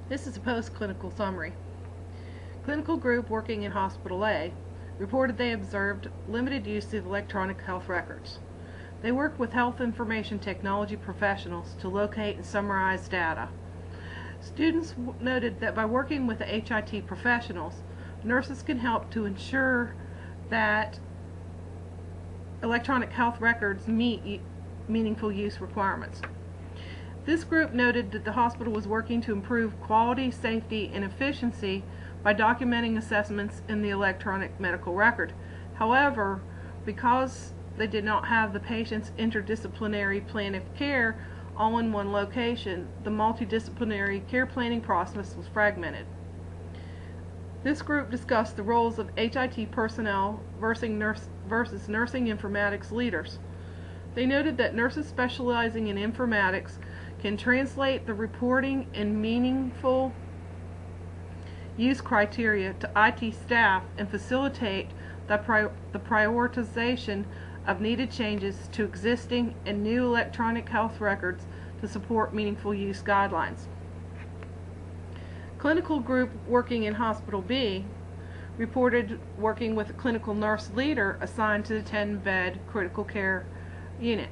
This is a post-clinical summary. Clinical group working in Hospital A reported they observed limited use of electronic health records. They worked with health information technology professionals to locate and summarize data. Students noted that by working with the HIT professionals, nurses can help to ensure that electronic health records meet meaningful use requirements. This group noted that the hospital was working to improve quality, safety, and efficiency by documenting assessments in the electronic medical record. However, because they did not have the patient's interdisciplinary plan of care all in one location, the multidisciplinary care planning process was fragmented. This group discussed the roles of HIT personnel versus nursing informatics leaders. They noted that nurses specializing in informatics can translate the reporting and meaningful use criteria to IT staff and facilitate the prioritization of needed changes to existing and new electronic health records to support meaningful use guidelines. Clinical group working in Hospital B reported working with a clinical nurse leader assigned to the 10-bed critical care unit.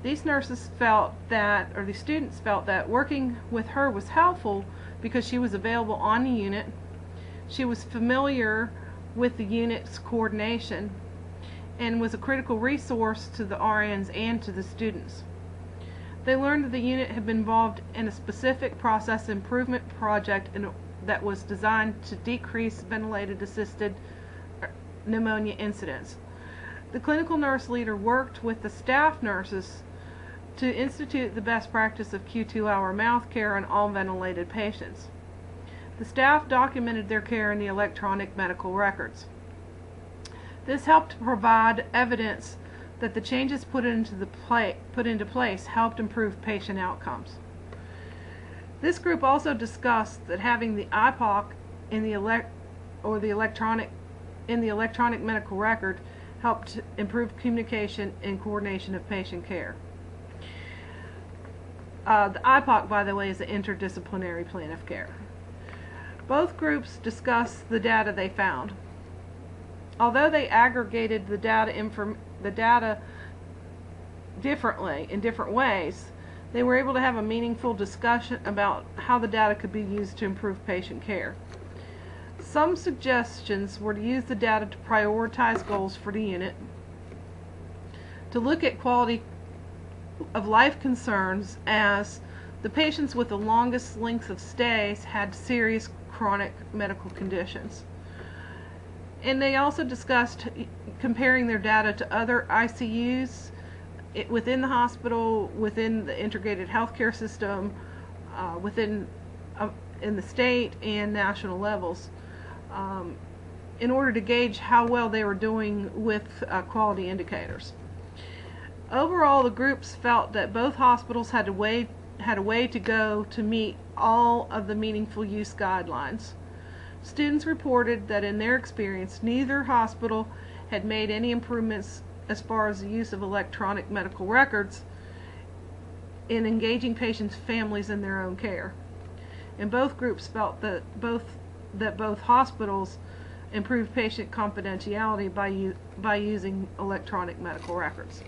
These nurses felt that, or the students felt that working with her was helpful because she was available on the unit, she was familiar with the unit's coordination, and was a critical resource to the RNs and to the students. They learned that the unit had been involved in a specific process improvement project that was designed to decrease ventilated-assisted pneumonia incidents. The clinical nurse leader worked with the staff nurses to institute the best practice of Q2-hour mouth care on all ventilated patients. The staff documented their care in the electronic medical records. This helped to provide evidence that the changes put into place helped improve patient outcomes. This group also discussed that having the IPOC in the electronic medical record helped improve communication and coordination of patient care. The IPOC, by the way, is the interdisciplinary plan of care. Both groups discussed the data they found. Although they aggregated the data differently in different ways, they were able to have a meaningful discussion about how the data could be used to improve patient care. Some suggestions were to use the data to prioritize goals for the unit, to look at quality of life concerns, as the patients with the longest lengths of stays had serious chronic medical conditions. And they also discussed comparing their data to other ICUs within the hospital, within the integrated healthcare system, in the state and national levels, in order to gauge how well they were doing with quality indicators. Overall, the groups felt that both hospitals had a way to go to meet all of the meaningful use guidelines. Students reported that in their experience, neither hospital had made any improvements as far as the use of electronic medical records in engaging patients' families in their own care. And both groups felt that both hospitals improved patient confidentiality by using electronic medical records.